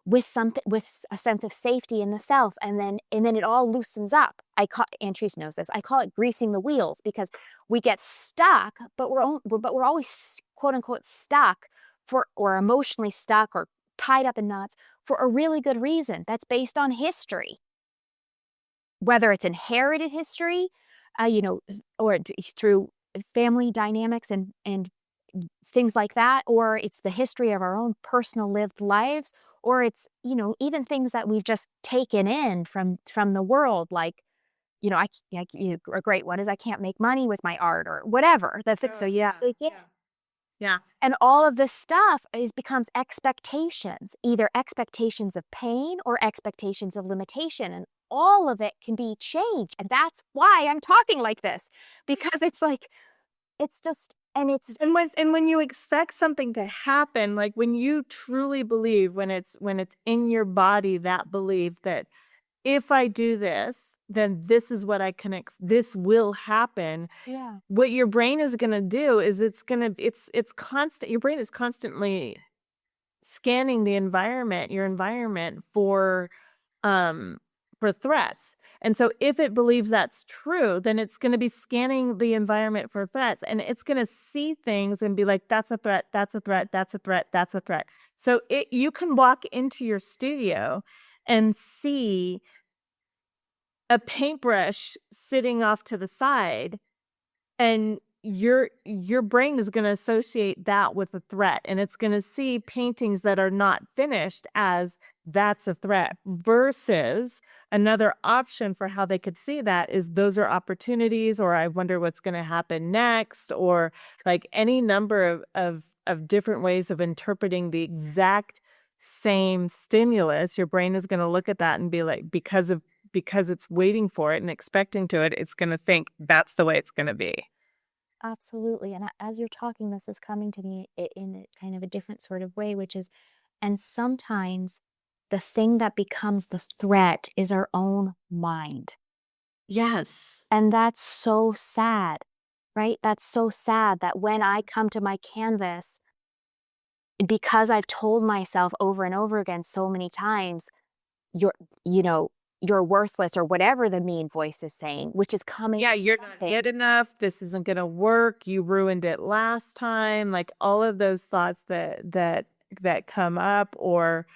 with something, with a sense of safety in the self, and then it all loosens up. Antrese knows this. I call it greasing the wheels, because we get stuck, but we're always quote unquote stuck or emotionally stuck or tied up in knots for a really good reason that's based on history, whether it's inherited history, or through family dynamics and things like that, or it's the history of our own personal lived lives, or it's, even things that we've just taken in from the world, like, a great one is I can't make money with my art or whatever. So yeah. Yeah. And all of this stuff becomes expectations, either expectations of pain or expectations of limitation. And all of it can be changed. And that's why I'm talking like this, because it's like, it's just, and it's, And when you expect something to happen, like when you truly believe, when it's in your body, that belief that if I do this, then this is what I can this will happen. yeah, What your brain is going to do is it's constant. Your brain is constantly scanning your environment for threats. And so if it believes that's true, then it's going to be scanning the environment for threats, and it's going to see things and be like, that's a threat, that's a threat, that's a threat, that's a threat. So you can walk into your studio and see a paintbrush sitting off to the side, and your brain is going to associate that with a threat, and it's going to see paintings that are not finished as that's a threat, versus another option for how they could see that is those are opportunities, or I wonder what's going to happen next, or like any number of different ways of interpreting the exact same stimulus. Your brain is going to look at that and be like, because it's waiting for it and expecting to it, it's going to think that's the way it's going to be. absolutely. And as you're talking, this is coming to me in a kind of a different sort of way, which is, and sometimes the thing that becomes the threat is our own mind. Yes. And that's so sad, right? That's so sad that when I come to my canvas, because I've told myself over and over again so many times, you're, you're worthless, or whatever the mean voice is saying, which is coming. Yeah, you're not good enough. This isn't going to work. You ruined it last time. Like all of those thoughts that come up, or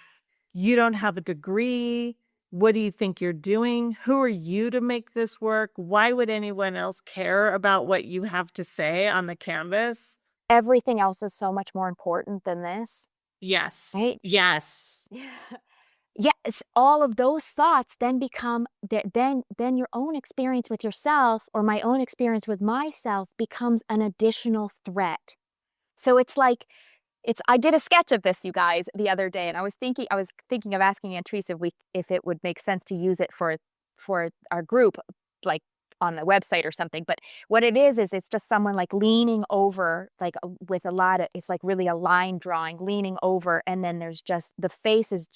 you don't have a degree. What do you think you're doing? Who are you to make this work? Why would anyone else care about what you have to say on the canvas? Everything else is so much more important than this. Yes. right? Yes. Yes, all of those thoughts then become then your own experience with yourself or my own experience with myself becomes an additional threat. So it's like I did a sketch of this, you guys, the other day, and I was thinking of asking Antrice if it would make sense to use it for our group, like on the website or something. But what it is it's just someone like leaning over, like with a lot of, it's like really a line drawing, leaning over, and then there's just the face is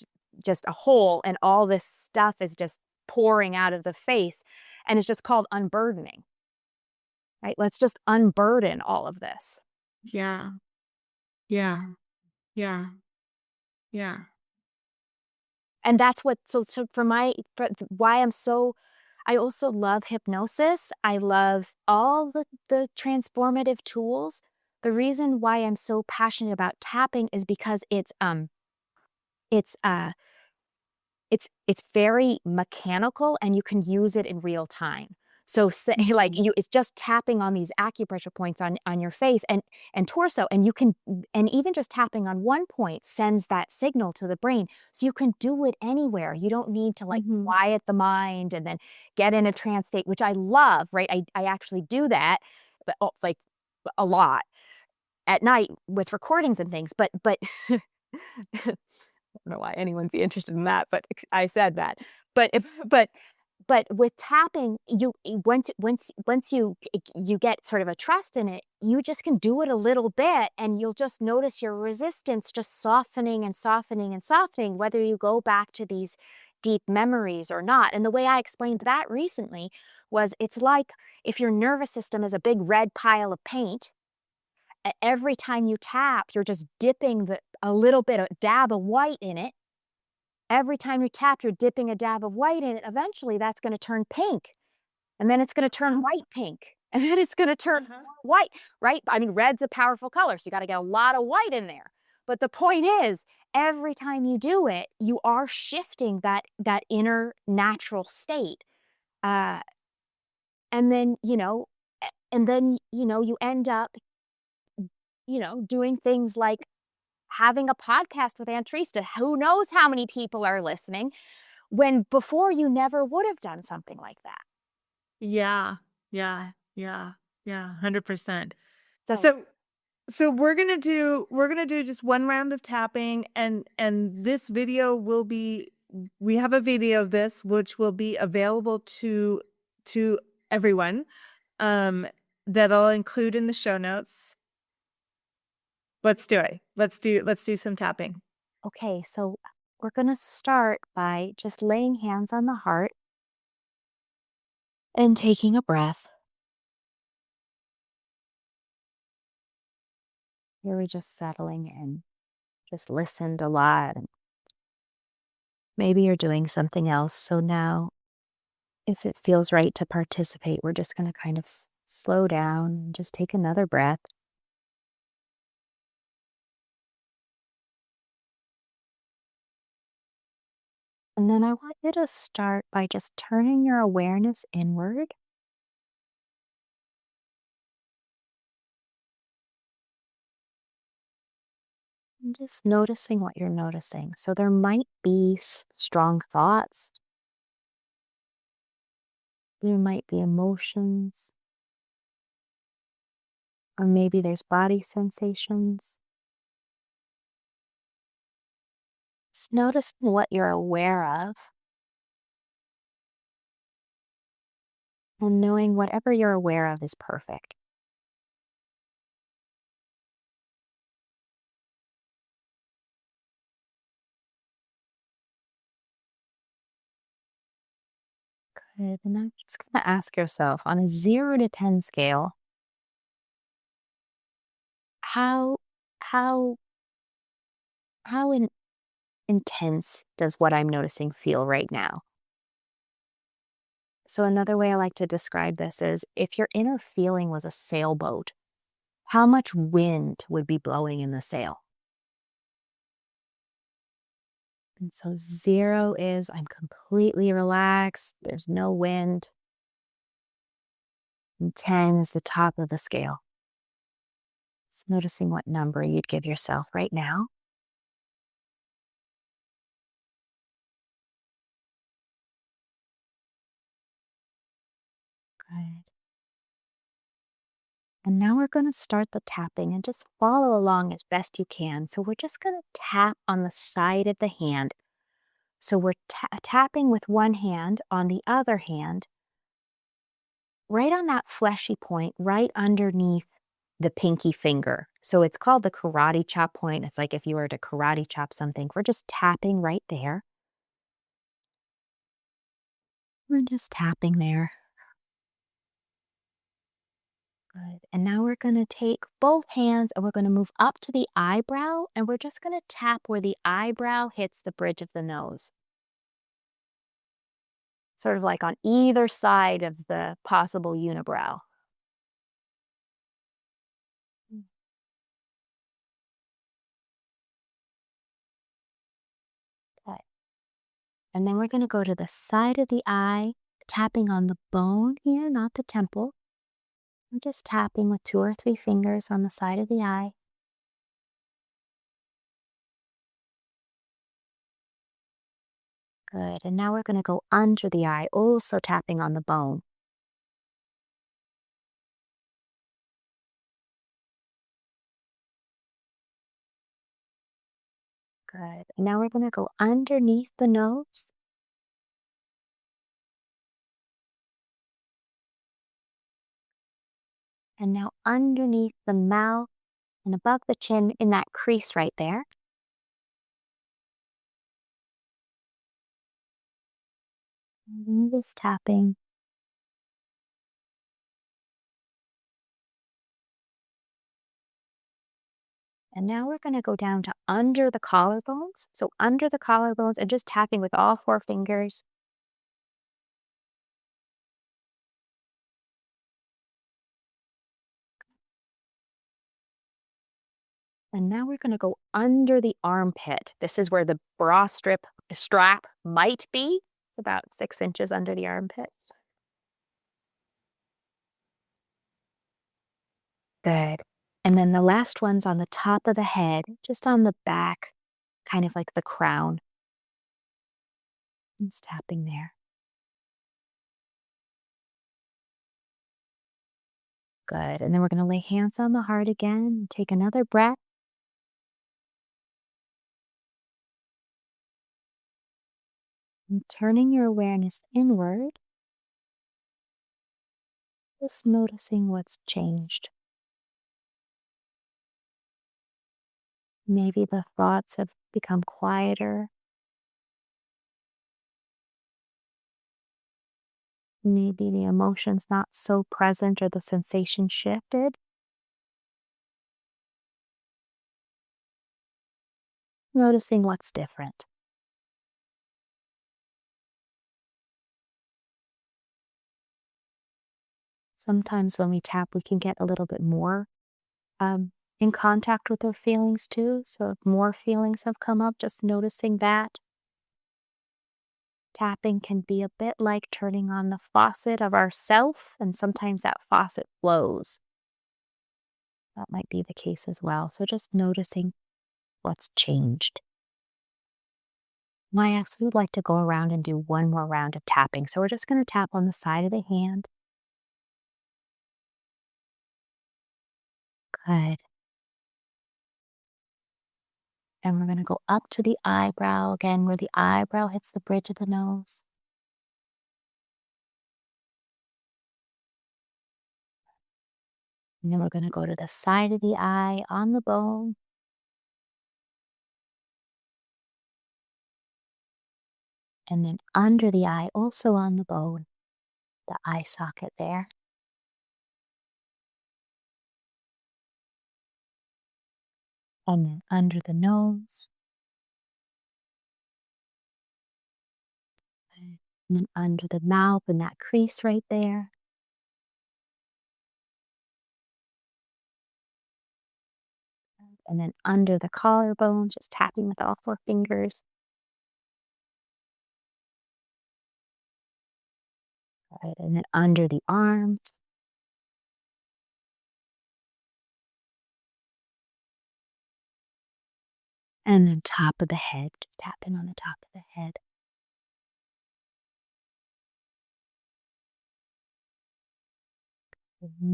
just a hole, and all this stuff is just pouring out of the face, and it's just called unburdening. Right? Let's just unburden all of this. Yeah. Yeah. Yeah. Yeah. And that's what so for why I'm so I also love hypnosis. I love all the transformative tools. The reason why I'm so passionate about tapping is because it's it's very mechanical and you can use it in real time. So say like Mhm. it's just tapping on these acupressure points on your face and torso, and you can, and even just tapping on one point sends that signal to the brain. So you can do it anywhere. You don't need to like Mhm. quiet the mind and then get in a trance state, which I love, right? I actually do that, but like a lot at night with recordings and things. But don't know why anyone'd be interested in that, but I said that. But but with tapping, once you get sort of a trust in it, you just can do it a little bit, and you'll just notice your resistance just softening and softening and softening, whether you go back to these deep memories or not. And the way I explained that recently was it's like if your nervous system is a big red pile of paint, every time you tap, you're just dipping a little bit, a dab of white in it. Every time you tap, you're dipping a dab of white in it. Eventually, that's going to turn pink. And then it's going to turn white pink. And then it's going to turn Uh-huh. white, right? I mean, red's a powerful color, so you got to get a lot of white in there. But the point is, every time you do it, you are shifting that inner natural state. Uh, and then, you end up, doing things like having a podcast with Aunt Trista. Who knows how many people are listening, when before you never would have done something like that. Yeah. Yeah. Yeah. Yeah. 100%. So, So we're gonna do just one round of tapping, and this video will be, we have a video of this which will be available to everyone, um that I'll include in the show notes. Let's do it. Let's do some tapping. okay, so we're going to start by just laying hands on the heart and taking a breath. Here we're just settling in, just listened a lot. And maybe you're doing something else. So now, if it feels right to participate, we're just going to kind of slow down and just take another breath. And then I want you to start by just turning your awareness inward. And just noticing what you're noticing. So there might be strong thoughts, there might be emotions, or maybe there's body sensations. Just noticing what you're aware of, and knowing whatever you're aware of is perfect. Good. And I'm just going to ask yourself, on a 0 to 10 scale, how how how intense does what I'm noticing feel right now? So another way I like to describe this is, if your inner feeling was a sailboat, how much wind would be blowing in the sail? And so 0 is I'm completely relaxed, there's no wind. And 10 is the top of the scale. Just noticing what number you'd give yourself right now. Good. And now we're going to start the tapping and just follow along as best you can. So we're just going to tap on the side of the hand. So we're tapping with one hand on the other hand, right on that fleshy point, right underneath the pinky finger. So it's called the karate chop point. It's like if you were to karate chop something, we're just tapping right there. We're just tapping there. Good. And now we're going to take both hands and we're going to move up to the eyebrow and we're just going to tap where the eyebrow hits the bridge of the nose. Sort of like on either side of the possible unibrow. Okay. And then we're going to go to the side of the eye, tapping on the bone here, not the temple. I'm just tapping with 2 or 3 fingers on the side of the eye. Good. And now we're going to go under the eye, also tapping on the bone. Good. And now we're going to go underneath the nose. And now underneath the mouth and above the chin in that crease right there. And just tapping. And now we're going to go down to under the collarbones. So under the collarbones and just tapping with all 4 fingers. And now we're going to go under the armpit. This is where the bra strap might be. It's about 6 inches under the armpit. Good. And then the last one's on the top of the head, just on the back, kind of like the crown. Just tapping there. Good. And then we're going to lay hands on the heart again and take another breath. And turning your awareness inward, just noticing what's changed. Maybe the thoughts have become quieter. Maybe the emotion's not so present or the sensation shifted. Noticing what's different. Sometimes when we tap, we can get a little bit more in contact with our feelings too. So if more feelings have come up, just noticing that. Tapping can be a bit like turning on the faucet of our self, and sometimes that faucet flows. That might be the case as well. So just noticing what's changed. I actually would like to go around and do one more round of tapping. So we're just going to tap on the side of the hand. Good. And we're going to go up to the eyebrow again, where the eyebrow hits the bridge of the nose. And then we're going to go to the side of the eye on the bone. And then under the eye, also on the bone, the eye socket there. And then under the nose. And then under the mouth and that crease right there. And then under the collarbone, just tapping with all 4 fingers. Right, and then under the arms. And then top of the head, just tapping on the top of the head.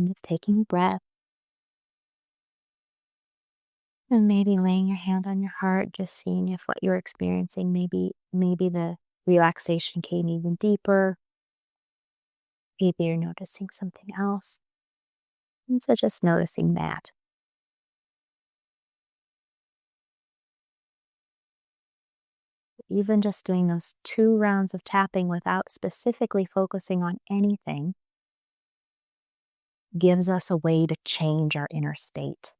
Just taking a breath and maybe laying your hand on your heart, just seeing if what you're experiencing, maybe the relaxation came even deeper. Maybe you're noticing something else. And so just noticing that. Even just doing those 2 rounds of tapping without specifically focusing on anything gives us a way to change our inner state,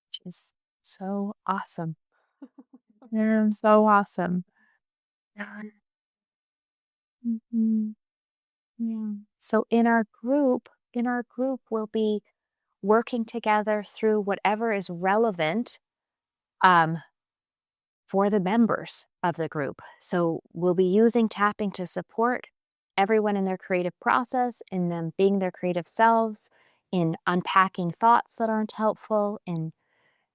which is so awesome. Yeah, so awesome. Mhm. Yeah. So in our group, we'll be working together through whatever is relevant um, for the members of the group. So we'll be using tapping to support everyone in their creative process, in them being their creative selves, in unpacking thoughts that aren't helpful, in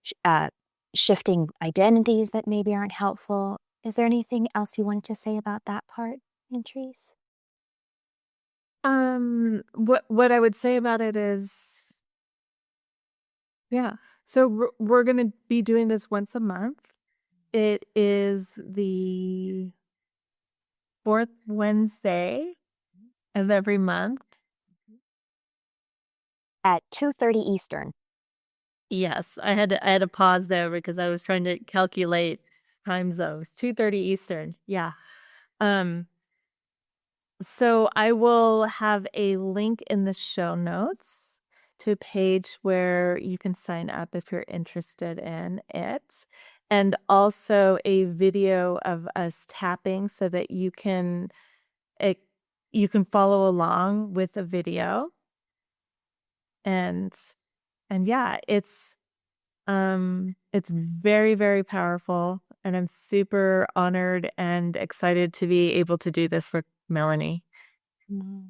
sh- uh, shifting identities that maybe aren't helpful. Is there anything else you wanted to say about that part, Antrice? What I would say about it is, yeah. So we're gonna be doing this once a month. It is the fourth Wednesday of every month. At 2:30 Eastern. Yes, I had to pause there because I was trying to calculate time zones. 2:30 Eastern. Yeah. Um, so I will have a link in the show notes to a page where you can sign up if you're interested in it. And also a video of us tapping so that it, you can follow along with the video. And and yeah, it's very, very powerful, and I'm super honored and excited to be able to do this with Melanie.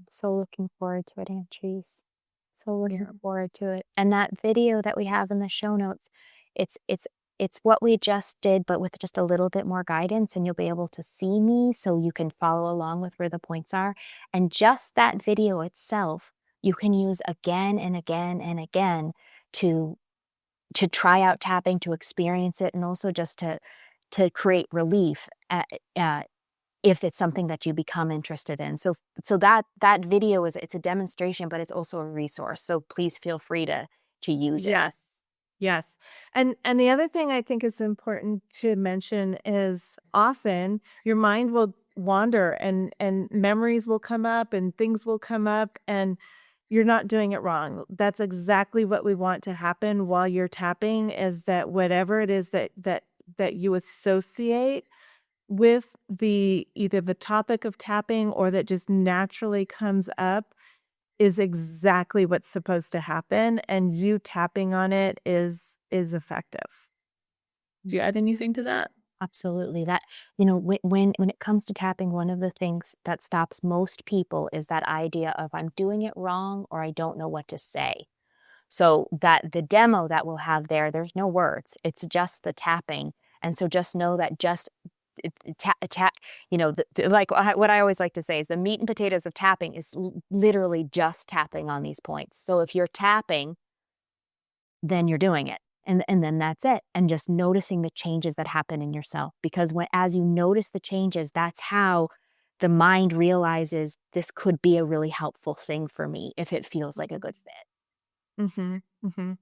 So looking forward to it, Antrice. So looking Yeah. forward to it. And that video that we have in the show notes, it's it's it's what we just did, but with just a little bit more guidance, and you'll be able to see me so you can follow along with where the points are. And just that video itself, you can use again and again and again to try out tapping, to experience it, and also just to create relief if it's something that you become interested in. So that video it's a demonstration, but it's also a resource. So please feel free to use it. Yes. Yes. And the other thing I think is important to mention is often your mind will wander and memories will come up and things will come up and you're not doing it wrong. That's exactly what we want to happen while you're tapping is that whatever it is that you associate with the either the topic of tapping or that just naturally comes up is exactly what's supposed to happen, and you tapping on it is effective. Do you add anything to that? Absolutely. That, when it comes to tapping, one of the things that stops most people is that idea of I'm doing it wrong or I don't know what to say. So that the demo that we'll have there, there's no words. It's just the tapping. And so just know that just tap, like what I always like to say is the meat and potatoes of tapping is literally just tapping on these points. So if you're tapping, then you're doing it. And then that's it. And just noticing the changes that happen in yourself. Because as you notice the changes, that's how the mind realizes this could be a really helpful thing for me if it feels like a good fit. Mhm, mhm.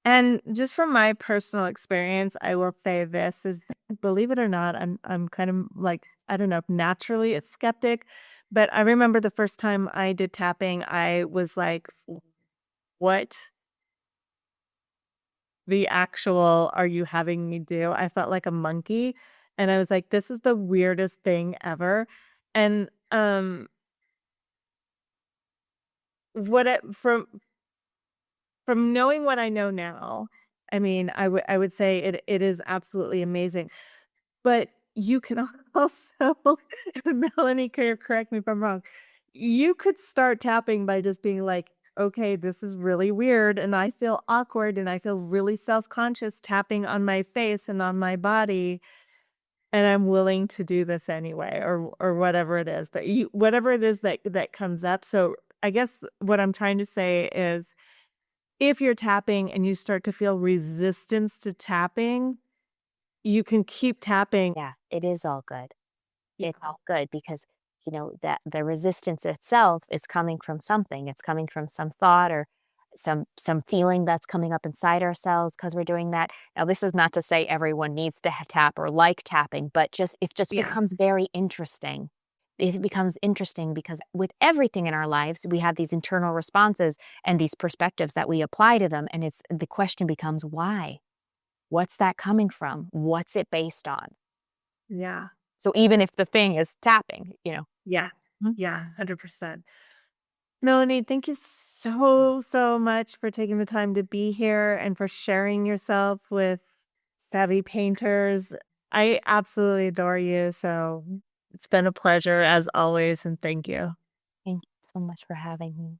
And just from my personal experience, I will say this is believe it or not, I'm kind of like, I don't know, naturally a skeptic, but I remember the first time I did tapping, I was like, "What the actual are you having me do?" I felt like a monkey, and I was like, "This is the weirdest thing ever." And, what it from knowing what I know now, I mean, I would say it is absolutely amazing. But you can also Melanie, correct me if I'm wrong. You could start tapping by just being like, "Okay, this is really weird, and I feel awkward, and I feel really self-conscious tapping on my face and on my body." and I'm willing to do this anyway, or whatever it is whatever it is that comes up. So I guess what I'm trying to say is if you're tapping and you start to feel resistance to tapping, you can keep tapping. Yeah, it is all good. Yeah. It's all good because, that the resistance itself is coming from something. It's coming from some thought or some feeling that's coming up inside ourselves because we're doing that. Now, this is not to say everyone needs to tap or like tapping, but it just Yeah. becomes very interesting. It becomes interesting because with everything in our lives, we have these internal responses and these perspectives that we apply to them. And the question becomes why? What's that coming from? What's it based on? Yeah. So even if the thing is tapping. Yeah. Mhm. Yeah. 100%. Melanie, thank you so much for taking the time to be here and for sharing yourself with savvy painters. I absolutely adore you. So it's been a pleasure as always. And thank you. Thank you so much for having me.